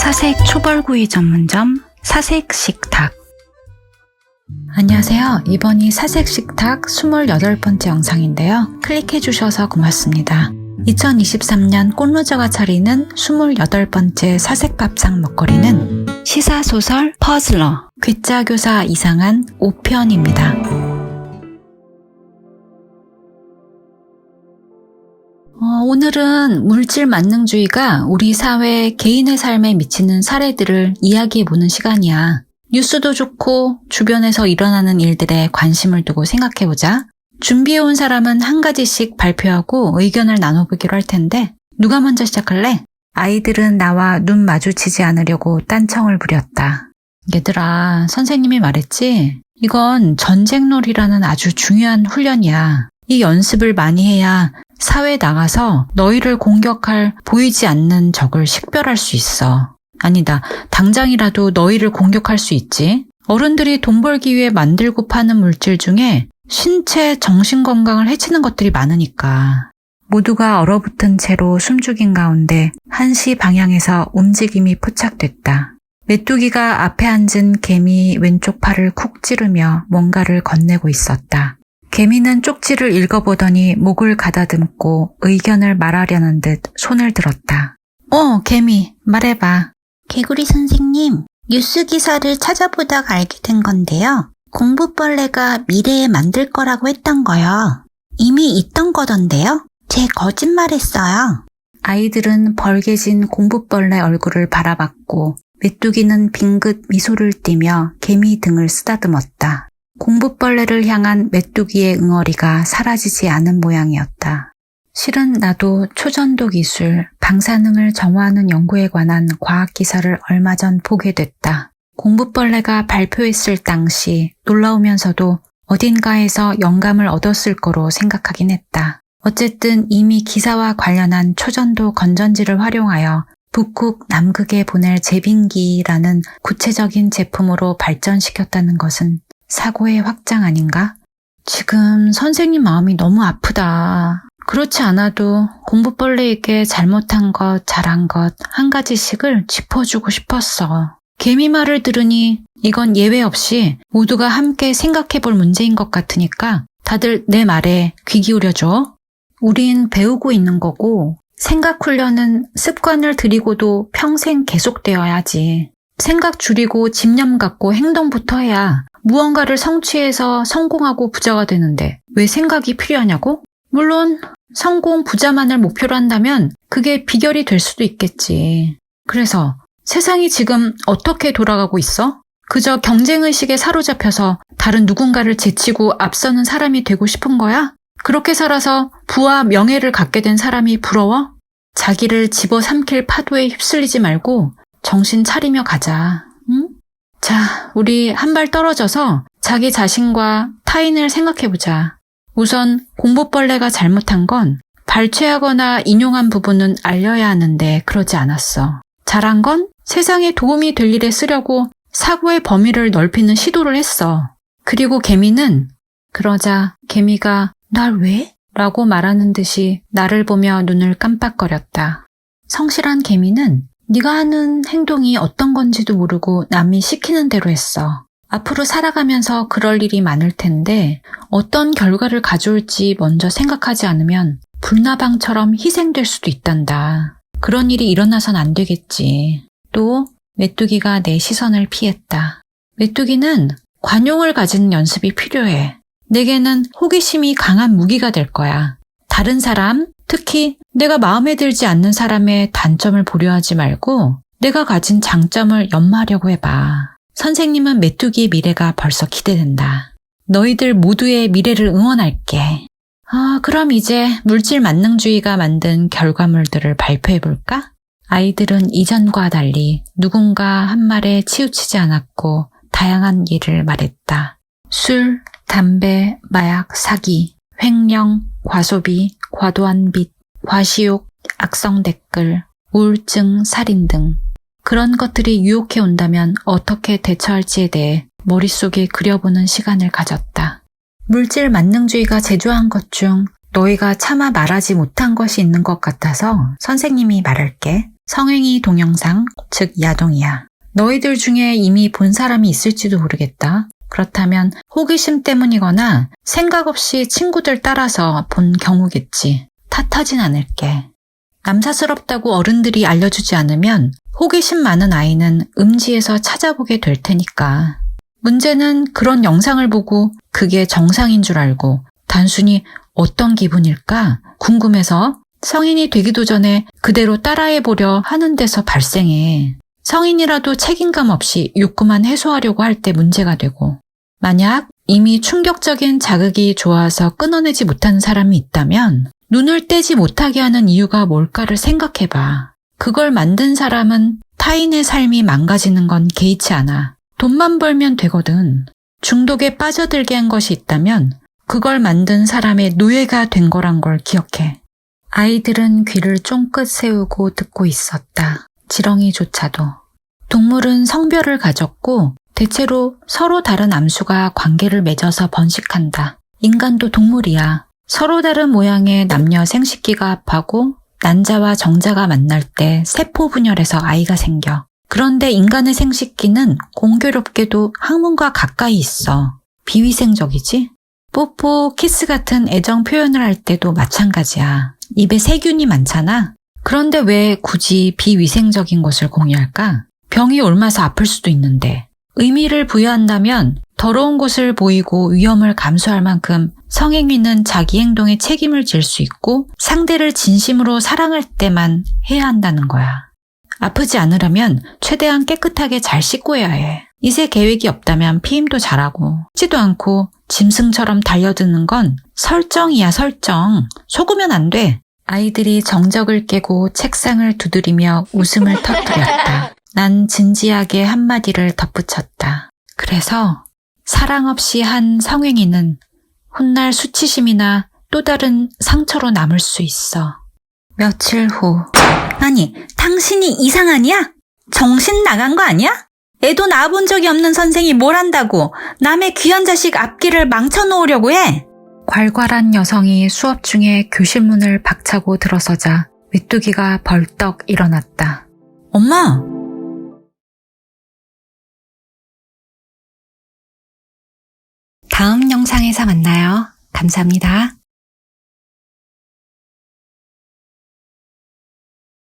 사색 초벌구이 전문점 사색식탁. 안녕하세요. 이번이 사색식탁 28번째 영상인데요. 클릭해주셔서 고맙습니다. 2023년 꽃로저가 차리는 28번째 사색밥상 먹거리는 시사소설 퍼즐러 괴짜교사 이상한 5편입니다. 오늘은 물질 만능주의가 우리 사회 개인의 삶에 미치는 사례들을 이야기해보는 시간이야. 뉴스도 좋고 주변에서 일어나는 일들에 관심을 두고 생각해보자. 준비해온 사람은 한 가지씩 발표하고 의견을 나눠보기로 할 텐데 누가 먼저 시작할래? 아이들은 나와 눈 마주치지 않으려고 딴청을 부렸다. 얘들아, 선생님이 말했지? 이건 전쟁놀이라는 아주 중요한 훈련이야. 이 연습을 많이 해야 사회에 나가서 너희를 공격할 보이지 않는 적을 식별할 수 있어. 아니다, 당장이라도 너희를 공격할 수 있지. 어른들이 돈 벌기 위해 만들고 파는 물질 중에 신체, 정신 건강을 해치는 것들이 많으니까. 모두가 얼어붙은 채로 숨죽인 가운데 1시 방향에서 움직임이 포착됐다. 메뚜기가 앞에 앉은 개미 왼쪽 팔을 쿡 찌르며 뭔가를 건네고 있었다. 개미는 쪽지를 읽어보더니 목을 가다듬고 의견을 말하려는 듯 손을 들었다. 개미, 말해봐. 개구리 선생님, 뉴스 기사를 찾아보다가 알게 된 건데요. 공부벌레가 미래에 만들 거라고 했던 거요. 이미 있던 거던데요. 제 거짓말했어요. 아이들은 벌개진 공부벌레 얼굴을 바라봤고 메뚜기는 빙긋 미소를 띠며 개미 등을 쓰다듬었다. 공부벌레를 향한 메뚜기의 응어리가 사라지지 않은 모양이었다. 실은 나도 초전도 기술, 방사능을 정화하는 연구에 관한 과학 기사를 얼마 전 보게 됐다. 공부벌레가 발표했을 당시 놀라우면서도 어딘가에서 영감을 얻었을 거로 생각하긴 했다. 어쨌든 이미 기사와 관련한 초전도 건전지를 활용하여 북극, 남극에 보낼 제빙기라는 구체적인 제품으로 발전시켰다는 것은 사고의 확장 아닌가? 지금 선생님 마음이 너무 아프다. 그렇지 않아도 공부벌레에게 잘못한 것, 잘한 것 한 가지씩을 짚어주고 싶었어. 개미 말을 들으니 이건 예외 없이 모두가 함께 생각해볼 문제인 것 같으니까 다들 내 말에 귀 기울여줘. 우린 배우고 있는 거고 생각 훈련은 습관을 들이고도 평생 계속되어야지. 생각 줄이고 집념 갖고 행동부터 해야 무언가를 성취해서 성공하고 부자가 되는데 왜 생각이 필요하냐고? 물론 성공, 부자만을 목표로 한다면 그게 비결이 될 수도 있겠지. 그래서 세상이 지금 어떻게 돌아가고 있어? 그저 경쟁의식에 사로잡혀서 다른 누군가를 제치고 앞서는 사람이 되고 싶은 거야? 그렇게 살아서 부와 명예를 갖게 된 사람이 부러워? 자기를 집어삼킬 파도에 휩쓸리지 말고 정신 차리며 가자. 응? 자, 우리 한 발 떨어져서 자기 자신과 타인을 생각해보자. 우선 공부벌레가 잘못한 건 발췌하거나 인용한 부분은 알려야 하는데 그러지 않았어. 잘한 건 세상에 도움이 될 일에 쓰려고 사고의 범위를 넓히는 시도를 했어. 그리고 개미는 그러자 개미가 날 왜? 라고 말하는 듯이 나를 보며 눈을 깜빡거렸다. 성실한 개미는 네가 하는 행동이 어떤 건지도 모르고 남이 시키는 대로 했어. 앞으로 살아가면서 그럴 일이 많을 텐데 어떤 결과를 가져올지 먼저 생각하지 않으면 불나방처럼 희생될 수도 있단다. 그런 일이 일어나선 안 되겠지. 또 메뚜기가 내 시선을 피했다. 메뚜기는 관용을 가지는 연습이 필요해. 내게는 호기심이 강한 무기가 될 거야. 다른 사람, 특히 내가 마음에 들지 않는 사람의 단점을 보려 하지 말고 내가 가진 장점을 연마하려고 해봐. 선생님은 메뚜기의 미래가 벌써 기대된다. 너희들 모두의 미래를 응원할게. 그럼 이제 물질 만능주의가 만든 결과물들을 발표해볼까? 아이들은 이전과 달리 누군가 한 말에 치우치지 않았고 다양한 일을 말했다. 술, 담배, 마약, 사기, 횡령, 과소비, 과도한 빚, 과시욕, 악성 댓글, 우울증, 살인 등 그런 것들이 유혹해 온다면 어떻게 대처할지에 대해 머릿속에 그려보는 시간을 가졌다. 물질 만능주의가 제조한 것 중 너희가 차마 말하지 못한 것이 있는 것 같아서 선생님이 말할게. 성행위 동영상, 즉 야동이야. 너희들 중에 이미 본 사람이 있을지도 모르겠다. 그렇다면 호기심 때문이거나 생각 없이 친구들 따라서 본 경우겠지. 탓하진 않을게. 남사스럽다고 어른들이 알려주지 않으면 호기심 많은 아이는 음지에서 찾아보게 될 테니까. 문제는 그런 영상을 보고 그게 정상인 줄 알고 단순히 어떤 기분일까 궁금해서 성인이 되기도 전에 그대로 따라해보려 하는 데서 발생해. 성인이라도 책임감 없이 욕구만 해소하려고 할 때 문제가 되고, 만약 이미 충격적인 자극이 좋아서 끊어내지 못하는 사람이 있다면 눈을 떼지 못하게 하는 이유가 뭘까를 생각해봐. 그걸 만든 사람은 타인의 삶이 망가지는 건 개의치 않아. 돈만 벌면 되거든. 중독에 빠져들게 한 것이 있다면 그걸 만든 사람의 노예가 된 거란 걸 기억해. 아이들은 귀를 쫑긋 세우고 듣고 있었다. 지렁이조차도. 동물은 성별을 가졌고 대체로 서로 다른 암수가 관계를 맺어서 번식한다. 인간도 동물이야. 서로 다른 모양의 남녀 생식기가 합하고 난자와 정자가 만날 때 세포 분열해서 아이가 생겨. 그런데 인간의 생식기는 공교롭게도 항문과 가까이 있어. 비위생적이지? 뽀뽀, 키스 같은 애정 표현을 할 때도 마찬가지야. 입에 세균이 많잖아. 그런데 왜 굳이 비위생적인 것을 공유할까? 병이 옮아서 아플 수도 있는데. 의미를 부여한다면 더러운 곳을 보이고 위험을 감수할 만큼 성행위는 자기 행동에 책임을 질 수 있고 상대를 진심으로 사랑할 때만 해야 한다는 거야. 아프지 않으려면 최대한 깨끗하게 잘 씻고 해야 해. 이제 계획이 없다면 피임도 잘하고 씻지도 않고 짐승처럼 달려드는 건 설정이야, 설정. 속으면 안 돼. 아이들이 정적을 깨고 책상을 두드리며 웃음을 터뜨렸다. 난 진지하게 한마디를 덧붙였다. 그래서 사랑 없이 한 성행위는 훗날 수치심이나 또 다른 상처로 남을 수 있어. 며칠 후. 아니, 당신이 이상하냐? 정신 나간 거 아니야? 애도 낳아본 적이 없는 선생이 뭘 한다고 남의 귀한 자식 앞길을 망쳐놓으려고 해? 괄괄한 여성이 수업 중에 교실 문을 박차고 들어서자 메뚜기가 벌떡 일어났다. 엄마! 다음 영상에서 만나요. 감사합니다.